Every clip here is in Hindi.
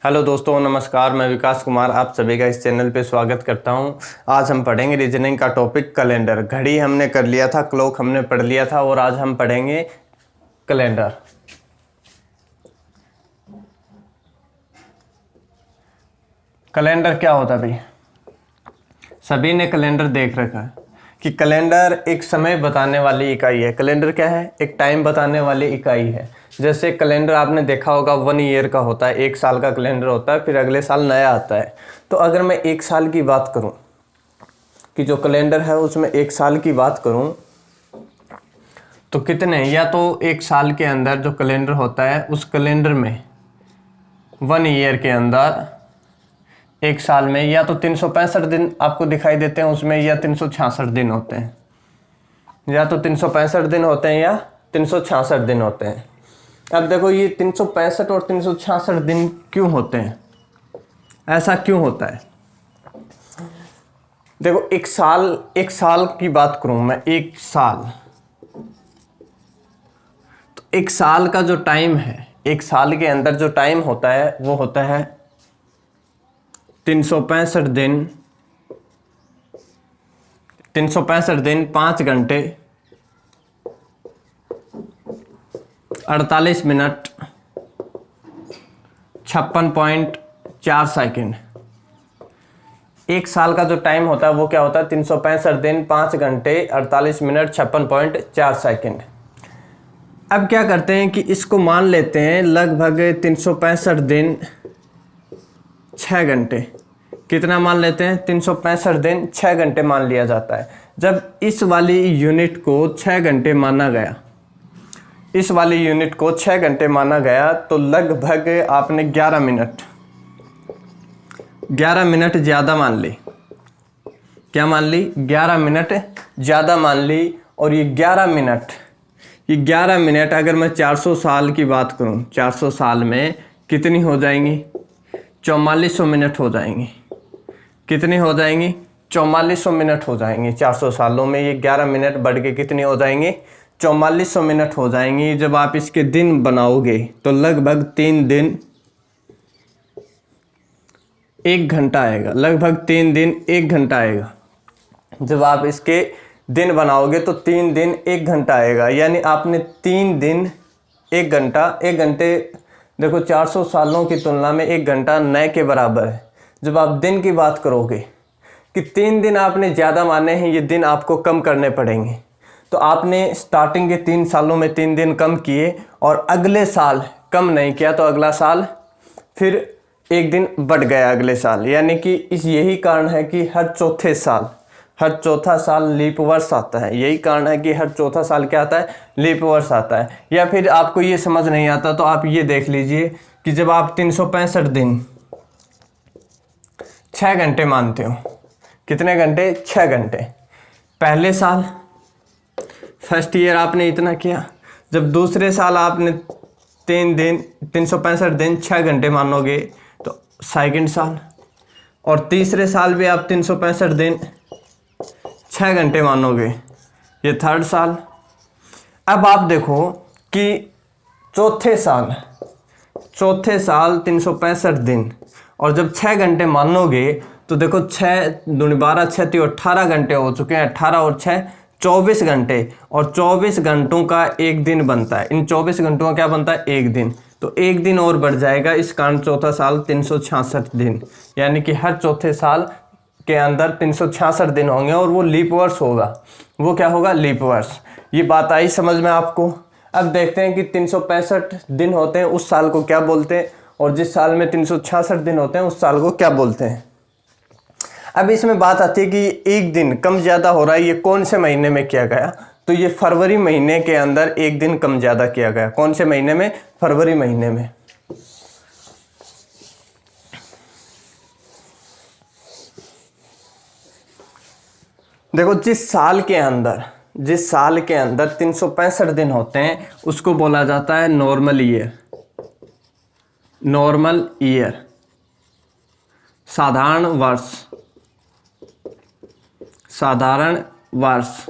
हेलो दोस्तों, नमस्कार। मैं विकास कुमार आप सभी का इस चैनल पे स्वागत करता हूं। आज हम पढ़ेंगे रीजनिंग का टॉपिक कैलेंडर। घड़ी हमने कर लिया था, क्लॉक हमने पढ़ लिया था और आज हम पढ़ेंगे कैलेंडर। कैलेंडर क्या होता है भाई? सभी ने कैलेंडर देख रखा है कि कैलेंडर एक समय बताने वाली इकाई है। कैलेंडर क्या है? एक टाइम बताने वाली इकाई है। जैसे कैलेंडर आपने देखा होगा 1 ईयर का होता है, 1 साल का कैलेंडर होता है, फिर अगले साल नया आता है। तो अगर मैं 1 साल की बात करूं कि जो कैलेंडर है उसमें 1 साल की बात करूं तो कितने, या तो 1 साल के अंदर जो कैलेंडर होता है उस कैलेंडर में 1 ईयर के अंदर, 1 साल में या तो 365 दिन आपको दिखाई देते हैं उसमें, या 366 दिन होते हैं, या तो 365 दिन होते हैं या 366 दिन होते हैं। अब देखो ये 365 और 366 दिन क्यों होते हैं? ऐसा क्यों होता है? देखो एक साल की बात करूं मैं, 1 साल, तो 1 साल का जो टाइम है, 1 साल के अंदर जो टाइम होता है वो होता है 365 दिन, 365 दिन 5 घंटे 48 मिनट 56.4 सेकंड। 1 साल का जो टाइम होता है वो क्या होता है? 365 दिन 5 घंटे 48 मिनट 56.4 सेकंड। अब क्या करते हैं कि इसको मान लेते हैं लगभग 365 दिन 6 घंटे। कितना मान लेते हैं? 365 दिन 6 घंटे मान लिया जाता है। जब इस वाली यूनिट को 6 घंटे माना गया, इस वाली यूनिट को 6 घंटे माना गया, तो लगभग आपने 11 मिनट ज़्यादा मान ली। क्या मान ली? 11 मिनट ज़्यादा मान ली। और ये 11 मिनट अगर मैं 400 साल की बात करूं, 400 साल में कितनी हो जाएंगी? 4400 मिनट हो जाएंगी। कितनी हो जाएंगी? 4400 मिनट हो जाएंगी। 400 सालों में ये 11 मिनट बढ़ के कितनी हो जाएंगी? 4400 मिनट हो जाएंगी। जब आप इसके दिन बनाओगे तो लगभग 3 दिन 1 घंटा आएगा। लगभग 3 दिन 1 घंटा आएगा। जब आप इसके दिन बनाओगे तो 3 दिन 1 घंटा आएगा। यानी आपने 3 दिन 1 घंटा, 1 घंटे, देखो 400 सालों की तुलना में 1 घंटा नए के बराबर है। जब आप दिन की बात करोगे कि 3 दिन आपने ज़्यादा माने हैं, ये दिन आपको कम करने पड़ेंगे। तो आपने स्टार्टिंग के 3 सालों में 3 दिन कम किए और अगले साल कम नहीं किया, तो अगला साल फिर 1 दिन बढ़ गया अगले साल। यानी कि यही कारण है कि हर चौथा साल लीप वर्ष आता है। यही कारण है कि हर चौथा साल क्या आता है? लीप वर्ष आता है। या फिर आपको ये समझ नहीं आता तो आप ये देख लीजिए कि जब आप 365 दिन 6 घंटे मानते हो, कितने घंटे? 6 घंटे। पहले साल, फर्स्ट ईयर आपने इतना किया। जब दूसरे साल आपने 365 दिन 6 घंटे मानोगे तो सेकंड साल, और तीसरे साल भी आप 365 दिन 6 घंटे मानोगे, ये थर्ड साल। अब आप देखो कि चौथे साल 365 दिन, और जब 6 घंटे मानोगे तो देखो 6 दूनी 12, 6 18 घंटे हो चुके हैं। 18 और 6 24 घंटे, और 24 घंटों का 1 दिन बनता है। इन 24 घंटों का क्या बनता है? 1 दिन। तो 1 दिन और बढ़ जाएगा। इस कारण चौथा साल 366 दिन, यानी कि हर चौथे साल के अंदर 366 दिन होंगे और वो लीप वर्ष होगा। वो क्या होगा? लीप वर्ष। ये बात आई समझ में आपको? अब देखते हैं कि 365 दिन होते हैं उस साल को क्या बोलते हैं, और जिस साल में 366 दिन होते हैं उस साल को क्या बोलते हैं। अब इसमें बात आती है कि 1 दिन कम ज़्यादा हो रहा है, ये कौन से महीने में किया गया? तो ये फरवरी महीने के अंदर 1 दिन कम ज़्यादा किया गया। कौन से महीने में? फरवरी महीने में। देखो जिस साल के अंदर 365 दिन होते हैं उसको बोला जाता है नॉर्मल ईयर, साधारण वर्ष।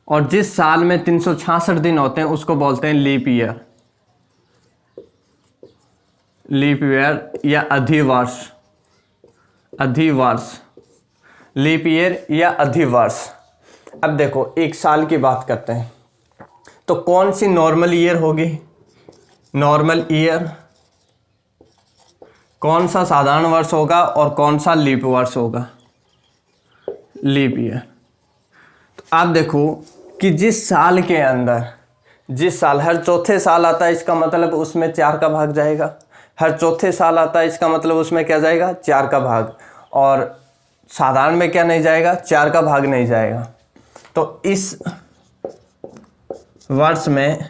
और जिस साल में 366 दिन होते हैं उसको बोलते हैं लीप ईयर। लीप ईयर या अधिवर्ष, अधिवर्ष, लीप ईयर या अधिवर्ष। अब देखो एक साल की बात करते हैं, तो कौन सी नॉर्मल ईयर होगी, नॉर्मल ईयर, कौन सा साधारण वर्ष होगा और कौन सा लीप वर्ष होगा, लीप ईयर। तो आप देखो कि जिस साल के अंदर, जिस साल हर चौथे साल आता है, इसका मतलब उसमें 4 का भाग जाएगा, हर चौथे साल आता है इसका मतलब उसमें क्या जाएगा, 4 का भाग, और साधारण में क्या नहीं जाएगा, 4 का भाग नहीं जाएगा। तो इस वर्ष में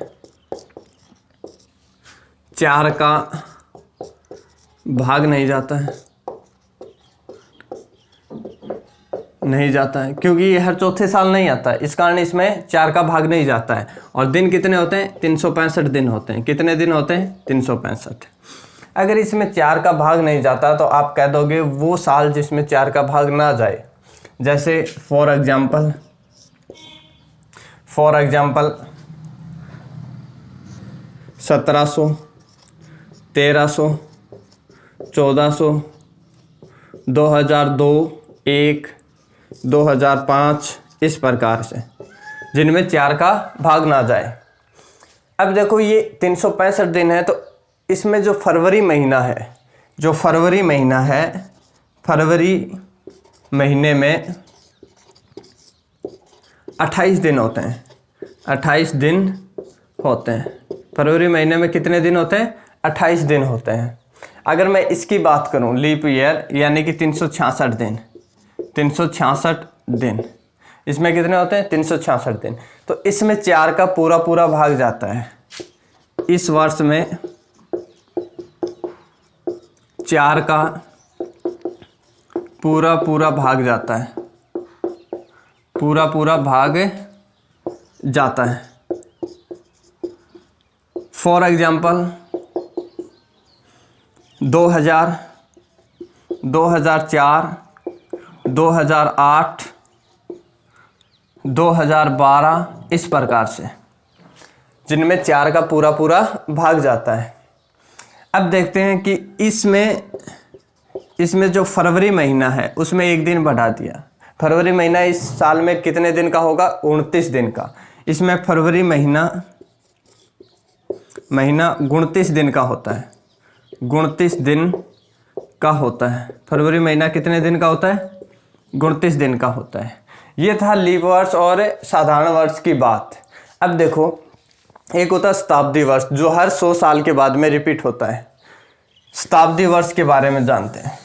4 का भाग नहीं जाता है, नहीं जाता है, क्योंकि ये हर चौथे साल नहीं आता है, इस कारण इसमें 4 का भाग नहीं जाता है। और दिन कितने होते हैं, 365 दिन होते हैं। कितने दिन होते हैं, 365। अगर इसमें 4 का भाग नहीं जाता तो आप कह दोगे वो साल जिसमें 4 का भाग ना जाए, जैसे फॉर एग्जाम्पल 1700, 1300, 1400, 2002, 1, 2005, इस प्रकार से, जिनमें 4 का भाग ना जाए। अब देखो ये 365 दिन है, तो इसमें जो फरवरी महीना है, जो फरवरी महीना है, फरवरी महीने में 28 दिन होते हैं, 28 दिन होते हैं। फरवरी महीने में कितने दिन होते हैं, 28 दिन होते हैं। अगर मैं इसकी बात करूं, लीप ईयर यानी कि 366 दिन, 366 दिन, इसमें कितने होते हैं, 366 दिन। तो इसमें 4 का पूरा पूरा भाग जाता है, इस वर्ष में 4 का पूरा पूरा भाग जाता है, पूरा पूरा भाग जाता है। फॉर एग्जाम्पल 2000, 2004, 2008, 2012, इस प्रकार से, जिनमें 4 का पूरा पूरा भाग जाता है। अब देखते हैं कि इसमें जो फरवरी महीना है उसमें 1 दिन बढ़ा दिया। फरवरी महीना इस साल में कितने दिन का होगा, 29 दिन का। इसमें फरवरी महीना 29 दिन का होता है, 29 दिन का होता है। फरवरी महीना कितने दिन का होता है, 29 दिन का होता है। ये था लीप वर्ष और साधारण वर्ष की बात। अब देखो एक होता है शताब्दी वर्ष, जो हर 100 साल के बाद में रिपीट होता है। शताब्दी वर्ष के बारे में जानते हैं।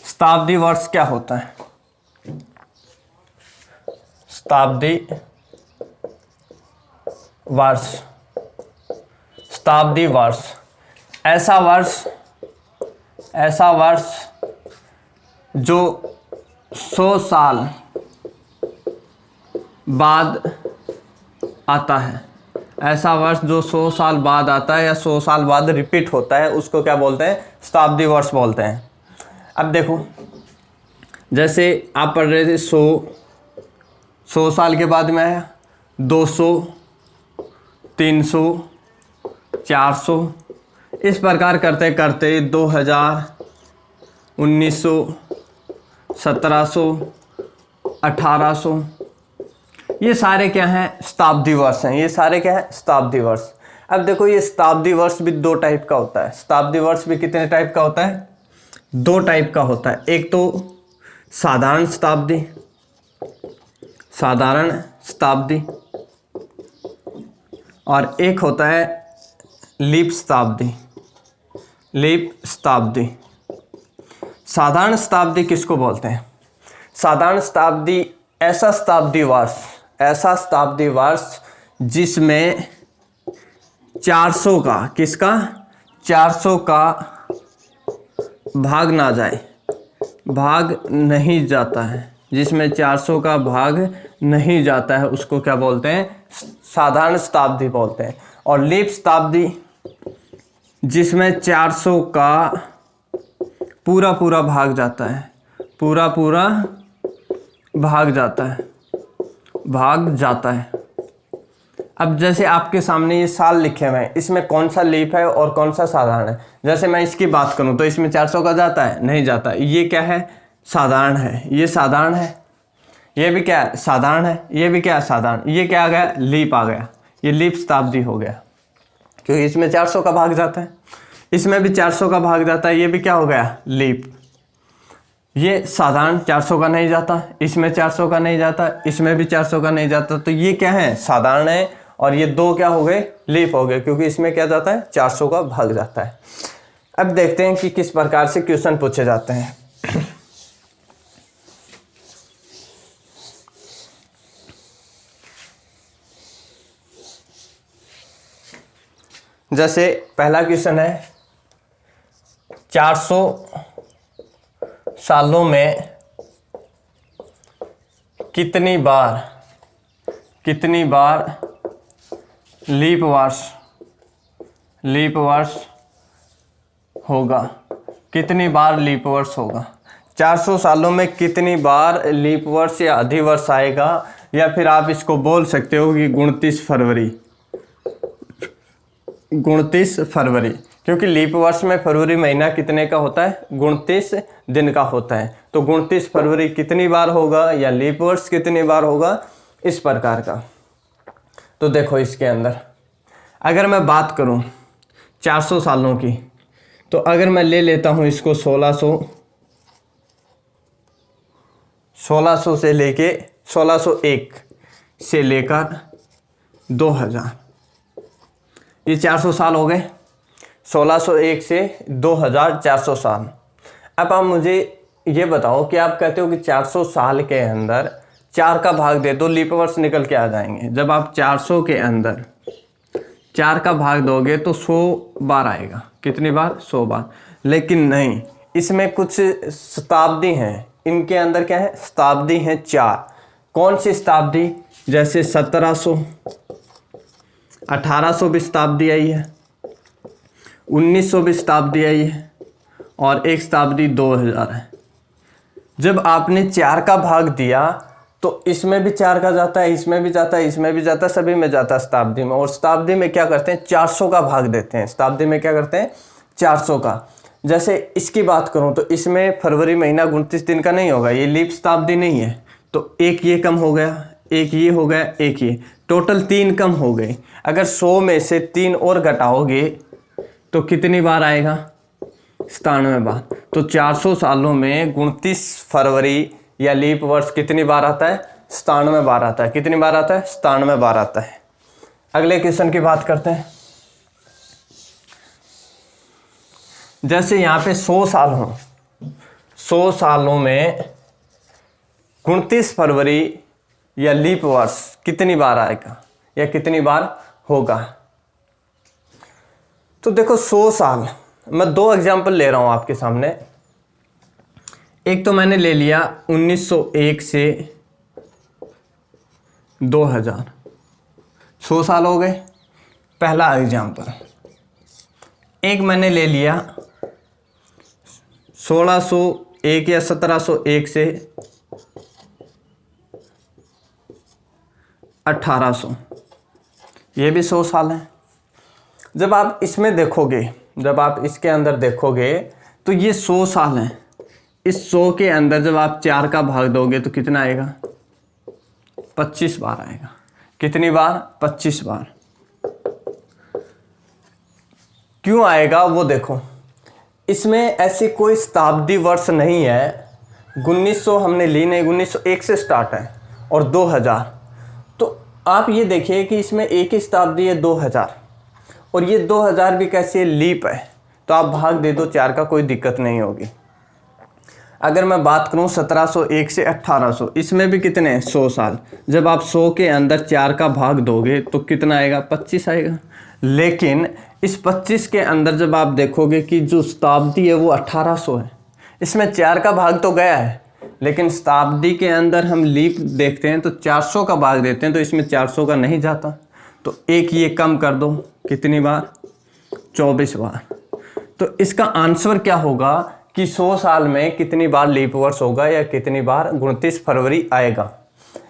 शताब्दी वर्ष क्या होता है, शताब्दी वर्ष, शताब्दी वर्ष ऐसा वर्ष जो 100 साल बाद आता है, ऐसा वर्ष जो 100 साल बाद आता है या 100 साल बाद रिपीट होता है, उसको क्या बोलते हैं, शताब्दी वर्ष बोलते हैं। अब देखो जैसे आप पढ़ रहे थे 100 साल के बाद में आया 200, 300, 400, इस प्रकार करते करते 2000, 1900, 1700, 1800, ये सारे क्या हैं, शताब्दी वर्ष हैं। ये सारे क्या है, शताब्दी वर्ष। अब देखो ये शताब्दी वर्ष भी 2 टाइप का होता है। शताब्दी वर्ष भी कितने टाइप का होता है, 2 टाइप का होता है। एक तो साधारण शताब्दी, साधारण शताब्दी, और एक होता है लीप शताब्दी, लीप शताब्दी। साधारण शताब्दी किसको बोलते हैं, साधारण शताब्दी ऐसा शताब्दी वर्ष जिसमें 400 का, किसका, 400 का भाग ना जाए, भाग नहीं जाता है, जिसमें 400 का भाग नहीं जाता है, उसको क्या बोलते हैं, साधारण शताब्दी बोलते हैं। और लीप शताब्दी जिसमें 400 का पूरा पूरा भाग जाता है, पूरा पूरा भाग जाता है, भाग जाता है। अब जैसे आपके सामने ये साल लिखे हुए हैं, इसमें कौन सा लीप है और कौन सा साधारण है। जैसे मैं इसकी बात करूं तो इसमें 400 का जाता है, नहीं जाता। ये क्या है, साधारण है, ये साधारण है, ये भी क्या है, साधारण है, ये भी क्या है, साधारण। ये क्या आ गया, लीप आ गया, ये लीप शताब्दी हो गया, क्योंकि इसमें 400 का भाग जाता है, इसमें भी 400 का भाग जाता है, ये भी क्या हो गया, लीप। ये साधारण 400 का नहीं जाता, इसमें 400 का नहीं जाता, इसमें भी 400 का नहीं जाता, तो ये क्या है, साधारण है। और ये दो क्या हो गए, लीप हो गए, क्योंकि इसमें क्या जाता है, 400 का भाग जाता है। अब देखते हैं कि किस प्रकार से क्वेश्चन पूछे जाते हैं। जैसे पहला क्वेश्चन है, 400 सालों में कितनी बार लीप वर्ष होगा, कितनी बार लीप वर्ष होगा। 400 सालों में कितनी बार लीप वर्ष या अधिवर्ष आएगा, या फिर आप इसको बोल सकते हो कि 29 फरवरी, क्योंकि लीप वर्ष में फरवरी महीना कितने का होता है, 29 दिन का होता है। तो 29 फरवरी कितनी बार होगा, या लीप वर्ष कितनी बार होगा, इस प्रकार का। तो देखो इसके अंदर अगर मैं बात करूं 400 सालों की, तो अगर मैं ले लेता हूं इसको 1600 से लेके 1601 से लेकर 2000, ये 400 साल हो गए। 1601 से 2000 400 साल। अब आप मुझे ये बताओ कि आप कहते हो कि 400 साल के अंदर 4 का भाग दे दो, लीप वर्ष निकल के आ जाएंगे। जब आप 400 के अंदर 4 का भाग दोगे तो 100 बार आएगा। कितनी बार, 100 बार। लेकिन नहीं, इसमें कुछ शताब्दी हैं, इनके अंदर क्या है, शताब्दी हैं 4। कौन सी शताब्दी, जैसे 1700, 1800 भी शताब्दी आई है, 1900 भी शताब्दी आई है, और एक शताब्दी 2000 है। जब आपने 4 का भाग दिया तो इसमें भी 4 का जाता है, इसमें भी जाता है, इसमें भी जाता है, सभी में जाता है शताब्दी में। और शताब्दी में क्या करते हैं, 400 का भाग देते हैं। शताब्दी में क्या करते हैं, 400 का। जैसे इसकी बात करूं तो इसमें फरवरी महीना 29 दिन का नहीं होगा, ये लीप शताब्दी नहीं है, तो एक ये कम हो गया, एक ये हो गया, एक ये, टोटल 3 कम हो गए। अगर 100 में से 3 और घटाओगे तो कितनी बार आएगा, 97 बार। तो 400 सालों में 29 फरवरी या लीप वर्ष कितनी बार आता है, 97 बार आता है। कितनी बार आता है, 97 बार आता है। अगले क्वेश्चन की बात करते हैं। जैसे यहाँ पे 100 साल हो, 100 सालों में 29 फरवरी या लीप वर्ष कितनी बार आएगा या कितनी बार होगा। तो देखो 100 साल, मैं 2 एग्जाम्पल ले रहा हूं आपके सामने। एक तो मैंने ले लिया 1901 से 2000, 100 साल हो गए, पहला एग्जाम्पल। एक मैंने ले लिया 1601 या 1701 से 1800, ये भी 100 साल है। जब आप इसमें देखोगे, जब आप इसके अंदर देखोगे तो ये 100 साल हैं। इस 100 के अंदर जब आप 4 का भाग दोगे तो कितना आएगा, 25 बार आएगा। कितनी बार, 25 बार। क्यों आएगा वो देखो, इसमें ऐसी कोई शताब्दी वर्ष नहीं है। 1900 हमने ली नहीं, 1901 से स्टार्ट है और 2000। तो आप ये देखिए कि इसमें एक ही शताब्दी है 2000, और ये 2000 भी कैसे लीप है, तो आप भाग दे दो 4 का, कोई दिक्कत नहीं होगी। अगर मैं बात करूं 1701 से 1800, इसमें भी कितने हैं, 100 साल। जब आप 100 के अंदर 4 का भाग दोगे तो कितना आएगा, 25 आएगा। लेकिन इस 25 के अंदर जब आप देखोगे कि जो शताब्दी है वो 1800 है, इसमें 4 का भाग तो गया है, लेकिन शताब्दी के अंदर हम लीप देखते हैं तो 400 का भाग देते हैं, तो इसमें 400 का नहीं जाता, तो एक ये कम कर दो, कितनी बार, 24 बार। तो इसका आंसर क्या होगा कि 100 साल में कितनी बार लीप वर्ष होगा या कितनी बार 29 फरवरी आएगा।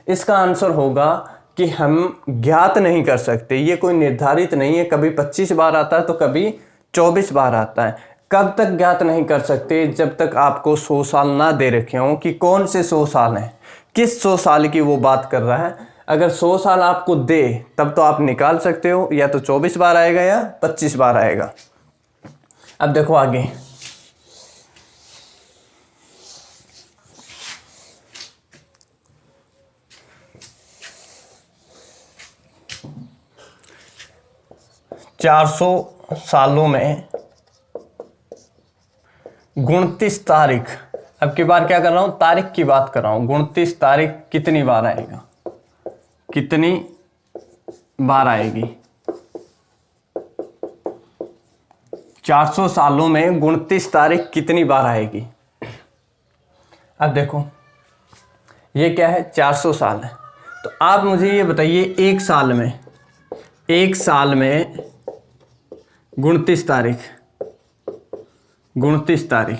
इसका आंसर होगा कि हम ज्ञात नहीं कर सकते, ये कोई निर्धारित नहीं है, कभी 25 बार आता है तो कभी 24 बार आता है। कब तक ज्ञात नहीं कर सकते? जब तक आपको 100 साल ना दे रखे हों कि कौन से 100 साल हैं, किस 100 साल की वो बात कर रहा है। अगर 100 साल आपको दे तब तो आप निकाल सकते हो, या तो 24 बार आएगा या 25 बार आएगा। अब देखो आगे, चार सौ सालों में 29 तारीख, अब की बार क्या कर रहा हूं, तारीख की बात कर रहा हूं। 29 तारीख कितनी बार आएगा, कितनी बार आएगी? 400 सालों में 29 तारीख कितनी बार आएगी? अब देखो ये क्या है, 400 साल है, तो आप मुझे ये बताइए एक साल में 29 तारीख, 29 तारीख।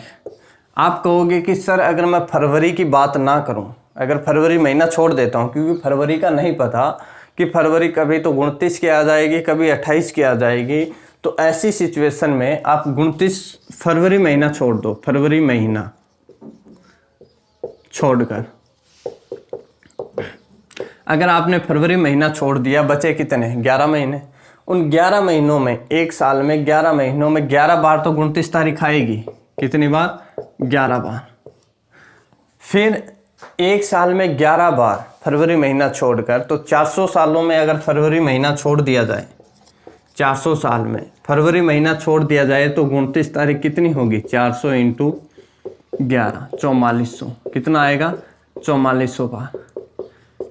आप कहोगे कि सर अगर मैं फरवरी की बात ना करूं, अगर फरवरी महीना छोड़ देता हूं, क्योंकि फरवरी का नहीं पता कि फरवरी कभी तो 29 की आ जाएगी, कभी 28 की आ जाएगी, तो ऐसी सिचुएशन में आप 29 फरवरी महीना छोड़ दो, फरवरी महीना छोड़कर अगर आपने फरवरी महीना छोड़ दिया, बचे कितने, 11 महीने। उन 11 महीनों में, एक साल में 11 महीनों में 11 बार तो 29 तारीख आएगी। कितनी बार? 11 बार। फिर एक साल में 11 बार फरवरी महीना छोड़कर, तो 400 सालों में अगर फरवरी महीना छोड़ दिया जाए, 400 साल में फरवरी महीना छोड़ दिया जाए तो 29 तारीख कितनी होगी? 400 × 11, 4400। कितना आएगा? 4400 बार।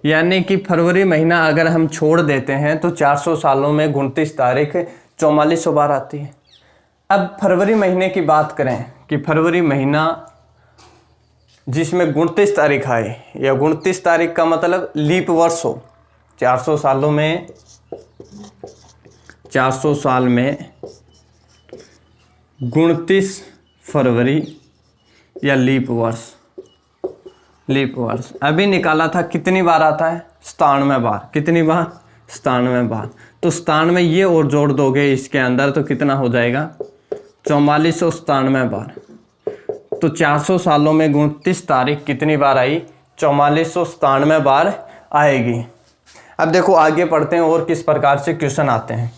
यानी कि फरवरी महीना अगर हम छोड़ देते हैं तो 400 सालों में 29 तारीख 4400 बार आती है। अब फरवरी महीने की बात करें कि फरवरी महीना जिसमें 29 तारीख आए, या 29 तारीख का मतलब लीप वर्ष हो, 400 सालों में 400 साल में 29 फरवरी या लीप वर्ष, लीप वर्ष अभी निकाला था, कितनी बार आता है? 97 बार। कितनी बार? 97 बार। तो 97 ये और जोड़ दोगे इसके अंदर तो कितना हो जाएगा? 4497 बार। तो 400 सालों में 29 तारीख कितनी बार आई? 4497 बार आएगी। अब देखो आगे पढ़ते हैं और किस प्रकार से क्वेश्चन आते हैं।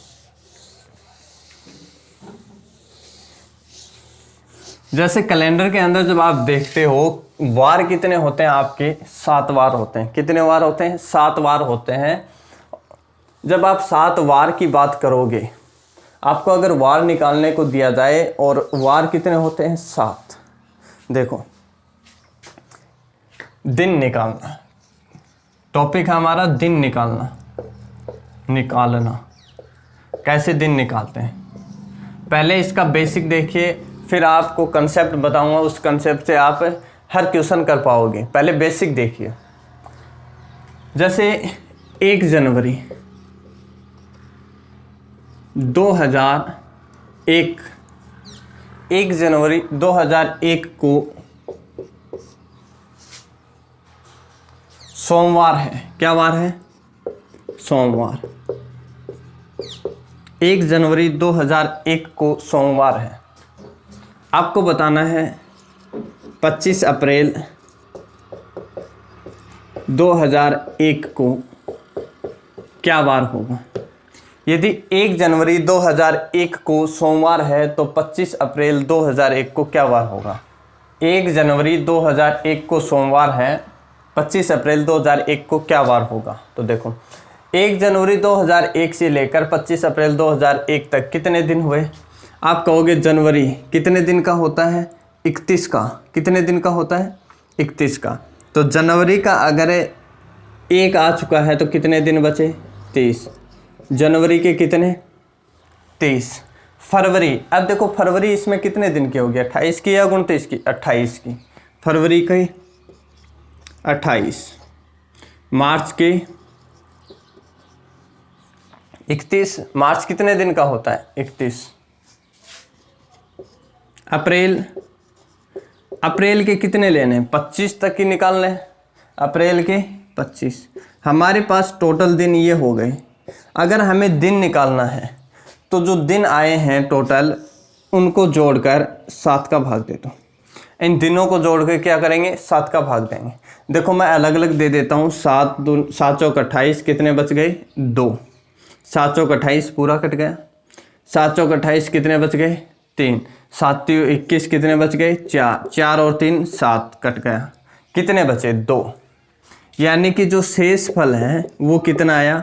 जैसे कैलेंडर के अंदर जब आप देखते हो, वार कितने होते हैं आपके? 7 वार होते हैं। कितने वार होते हैं? 7 वार होते हैं। जब आप 7 वार की बात करोगे, आपको अगर वार निकालने को दिया जाए, और वार कितने होते हैं? 7। देखो, दिन निकालना टॉपिक है हमारा, दिन निकालना। कैसे दिन निकालते हैं? पहले इसका बेसिक देखिए, फिर आपको कंसेप्ट बताऊंगा, उस कंसेप्ट से आप हर क्वेश्चन कर पाओगे। पहले बेसिक देखिए। जैसे 1 जनवरी 2001, 1 जनवरी 2001 को सोमवार है। क्या वार है? सोमवार। 1 जनवरी 2001 को सोमवार है। आपको बताना है 25 अप्रैल 2001 को क्या वार होगा। यदि 1 जनवरी 2001 को सोमवार है तो 25 अप्रैल 2001 को क्या वार होगा? 1 जनवरी 2001 को सोमवार है, 25 अप्रैल 2001 को क्या वार होगा? तो देखो, 1 जनवरी 2001 से लेकर 25 अप्रैल 2001 तक कितने दिन हुए? आप कहोगे जनवरी कितने दिन का होता है? 31 का। कितने दिन का होता है? 31 का। तो जनवरी का अगर 1 आ चुका है तो कितने दिन बचे? 30। जनवरी के कितने? 30। फरवरी, अब देखो फरवरी इसमें कितने दिन की होगी? 28 की या 29 की? 28 की। फरवरी की 28। मार्च की 31। मार्च कितने दिन का होता है? 31। अप्रैल अप्रैल के कितने लेने हैं, 25 तक की निकालने हैं, अप्रैल के 25। हमारे पास टोटल दिन ये हो गए। अगर हमें दिन निकालना है तो जो दिन आए हैं टोटल उनको जोड़कर 7 का भाग दे दो। इन दिनों को जोड़ के क्या करेंगे, 7 का भाग देंगे। देखो मैं अलग अलग दे देता हूँ। 7 चौक 28, कितने बच गए, 2। 7 चौक 28 पूरा कट गया। 7 चौक 28 कितने बच गए, 3। 7 तियों 21 कितने बच गए, 4। 4 और 3 7 कट गया। कितने बचे, 2। यानी कि जो शेष फल है वो कितना आया,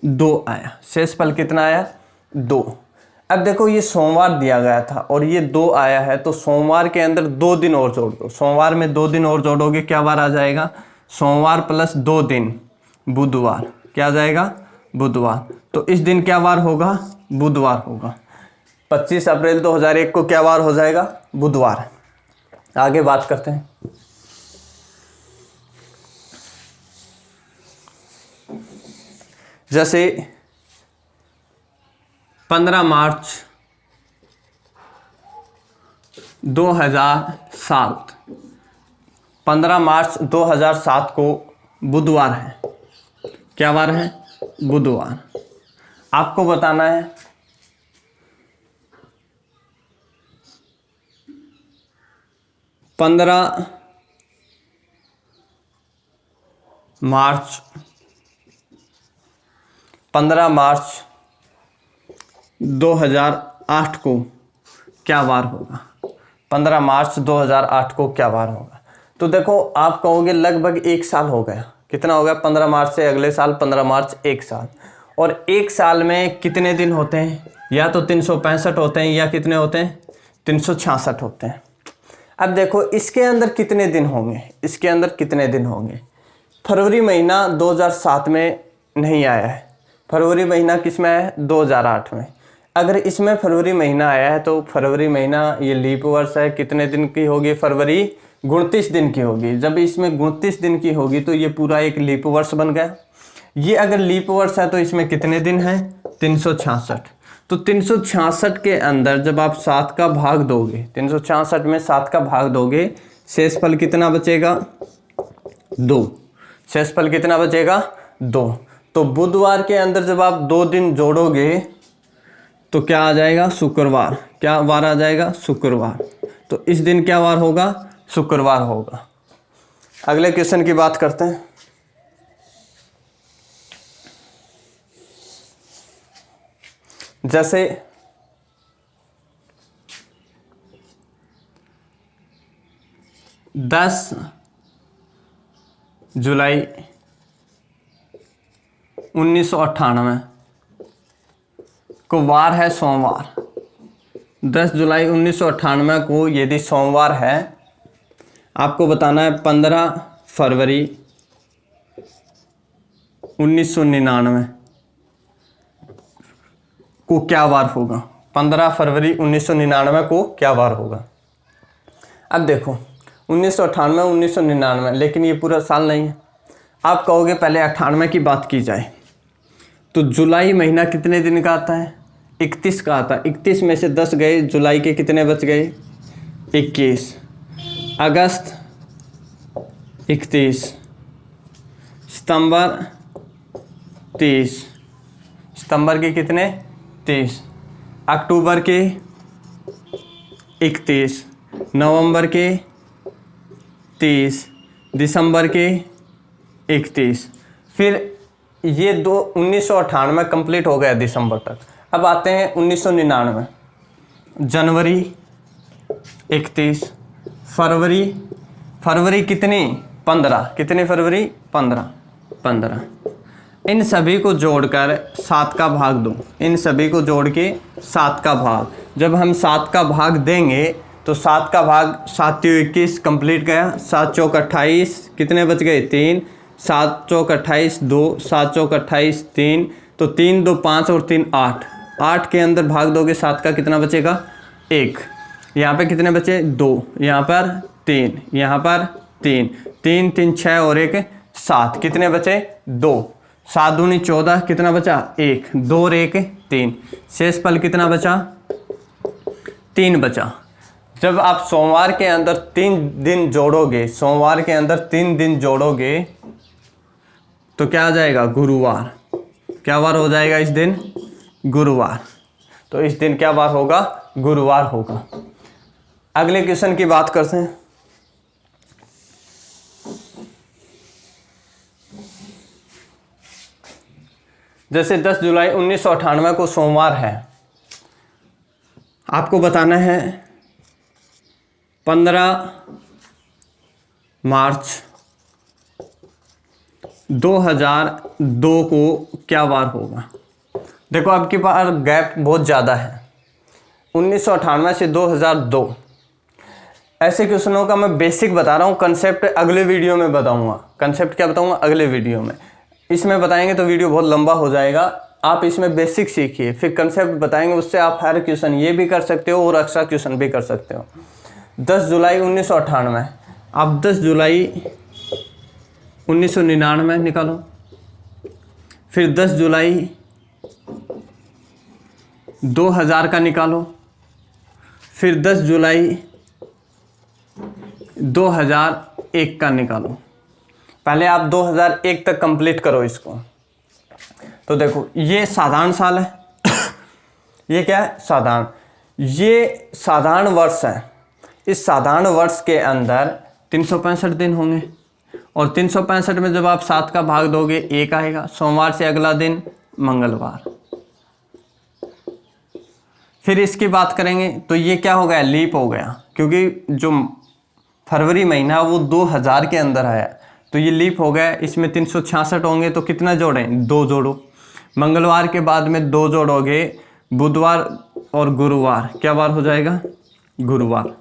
2 आया। शेष फल कितना आया, 2। अब देखो ये सोमवार दिया गया था और ये 2 आया है, तो सोमवार के अंदर 2 दिन और जोड़ दो। सोमवार में 2 दिन और जोड़ोगे क्या बार आ जाएगा, सोमवार प्लस 2 दिन बुधवार, क्या आ जाएगा, बुधवार। तो इस दिन क्या वार होगा, बुधवार होगा। 25 अप्रैल 2001 को क्या वार हो जाएगा, बुधवार। आगे बात करते हैं। जैसे 15 मार्च 2007, 15 मार्च 2007 को बुधवार है, क्या वार है, बुधवार। आपको बताना है 15 मार्च 2008 को क्या वार होगा, 15 मार्च 2008 को क्या वार होगा। तो देखो आप कहोगे लगभग 1 साल हो गया। कितना हो गया, 15 मार्च से अगले साल 15 मार्च 1 साल। और 1 साल में कितने दिन होते हैं, या तो 365 होते हैं या कितने होते हैं, 366 होते हैं। अब देखो इसके अंदर कितने दिन होंगे, इसके अंदर कितने दिन होंगे। फरवरी महीना 2007 में नहीं आया है, फरवरी महीना किस में आया है, 2008 में। अगर इसमें फरवरी महीना आया है तो फरवरी महीना ये लीप वर्ष है, कितने दिन की होगी, फरवरी 29 दिन की होगी। जब इसमें 29 दिन की होगी तो ये पूरा एक लीप वर्ष बन गया। ये अगर लीप वर्ष है तो इसमें कितने दिन हैं, 366। तो 366 के अंदर जब आप 7 का भाग दोगे, 366 में 7 का भाग दोगे, शेषफल कितना बचेगा, 2। शेषफल कितना बचेगा, 2। तो बुधवार के अंदर जब आप 2 दिन जोड़ोगे तो क्या आ जाएगा, शुक्रवार। क्या वार आ जाएगा, शुक्रवार। तो इस दिन क्या वार होगा, शुक्रवार होगा। अगले क्वेश्चन की बात करते हैं। जैसे 10 जुलाई 1998 को वार है सोमवार। 10 जुलाई 1998 को यदि सोमवार है, आपको बताना है 15 फरवरी 1999 को क्या वार होगा, 15 फरवरी 1999 को क्या वार होगा। अब देखो 1998 1999, लेकिन ये पूरा साल नहीं है। आप कहोगे पहले 98 की बात की जाए तो जुलाई महीना कितने दिन का आता है, 31 का आता है। 31 में से 10 गए, जुलाई के कितने बच गए, 21। अगस्त 31, सितंबर 30, सितंबर के कितने, 30। अक्टूबर के 31, नवंबर के 30, दिसंबर के 31। फिर ये 1998 कंप्लीट हो गया दिसंबर तक। अब आते हैं 1999, जनवरी 31, फरवरी कितनी, 15, कितनी फरवरी, 15। इन सभी को जोड़कर 7 का भाग दो, इन सभी को जोड़ के 7 का भाग। जब हम 7 का भाग देंगे तो 7 का भाग, 7 तियों 21 कंप्लीट गया। 7 चौक 28, कितने बच गए, 3। 7 चौक 28 2, 7 चौक 28 3, तो 3 2 5 और 3 8। 8 के अंदर भाग दोगे 7 का, कितना बचेगा, 1। यहाँ पे कितने बचे, 2। यहाँ पर 3, यहाँ पर 3, 3 3 6 और 1 7, कितने बचे, 2। 7 दूनी 14, कितना बचा, 1। 2 और 1 3, शेषफल कितना बचा, 3 बचा। जब आप सोमवार के अंदर 3 दिन जोड़ोगे, सोमवार के अंदर 3 दिन जोड़ोगे तो क्या आ जाएगा? गुरुवार। क्या वार हो जाएगा इस दिन? गुरुवार। तो इस दिन क्या वार होगा? गुरुवार होगा। अगले क्वेश्चन की बात करते हैं। जैसे 10 जुलाई 1998 को सोमवार है, आपको बताना है 15 मार्च 2002 को क्या वार होगा। देखो आपके पास गैप बहुत ज़्यादा है, 1998 से 2002। ऐसे क्वेश्चनों का मैं बेसिक बता रहा हूँ, कंसेप्ट अगले वीडियो में बताऊँगा। कंसेप्ट क्या बताऊँगा? अगले वीडियो में। इसमें बताएंगे तो वीडियो बहुत लंबा हो जाएगा। आप इसमें बेसिक सीखिए, फिर कंसेप्ट बताएंगे, उससे आप हर क्वेश्चन ये भी कर सकते हो और एक्स्ट्रा क्वेश्चन भी कर सकते हो। 10 जुलाई 1998, आप 10 जुलाई 1999 निकालो, फिर 10 जुलाई 2000 का निकालो, फिर 10 जुलाई 2001 का निकालो। पहले आप 2001 तक कंप्लीट करो इसको। तो देखो ये साधारण साल है ये क्या है? साधारण। ये साधारण वर्ष है। इस साधारण वर्ष के अंदर 365 दिन होंगे और 365 में जब आप 7 का भाग दोगे 1 आएगा। सोमवार से अगला दिन मंगलवार। फिर इसकी बात करेंगे तो ये क्या हो गया? लीप हो गया, क्योंकि जो फरवरी महीना वो 2000 के अंदर आया, तो ये लीप हो गया। इसमें 366 होंगे तो कितना जोड़ें? 2 जोड़ो। मंगलवार के बाद में 2 जोड़ोगे, बुधवार और गुरुवार, क्या वार हो जाएगा? गुरुवार।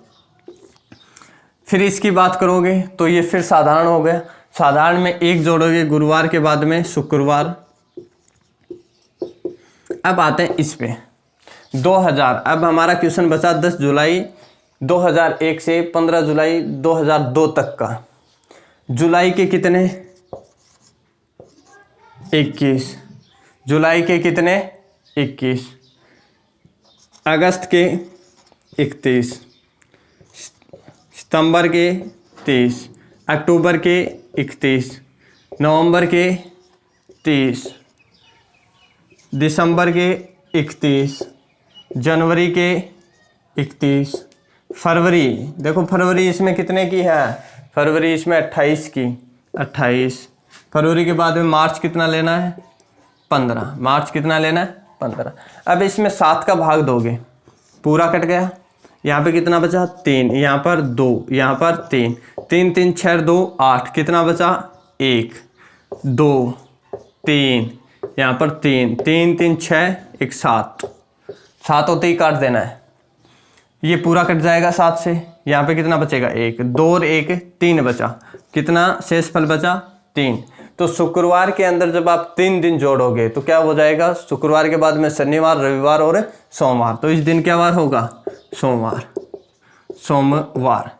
फिर इसकी बात करोगे तो ये फिर साधारण हो गया। साधारण में 1 जोड़ोगे, गुरुवार के बाद में शुक्रवार। अब आते हैं इस पे 2000। अब हमारा क्वेश्चन बचा 10 जुलाई 2001 से 15 जुलाई 2002 तक का। जुलाई के कितने? 21। जुलाई के कितने? 21। अगस्त के 31। सितंबर के 30। अक्टूबर के 31। नवंबर के 30। दिसंबर के 31। जनवरी के 31। फरवरी, देखो फरवरी इसमें कितने की है? फरवरी इसमें 28 की, 28। फरवरी के बाद में मार्च कितना लेना है? 15। मार्च कितना लेना है? 15। अब इसमें 7 का भाग दोगे, पूरा कट गया। यहाँ पे कितना बचा? 3। यहाँ पर 2, यहाँ पर 3। 3 3 6 2 8। कितना बचा? 1 2 3। यहाँ पर 3 3 3 6 1 7। 7 होते ही काट देना है। ये पूरा कट जाएगा 7 से। यहाँ पे कितना बचेगा? 1 2 और 1 3 बचा। कितना शेषफल बचा? 3। तो शुक्रवार के अंदर जब आप 3 दिन जोड़ोगे तो क्या हो जाएगा? शुक्रवार के बाद में शनिवार, रविवार और सोमवार। तो इस दिन क्या वार होगा? सोमवार। सोमवार।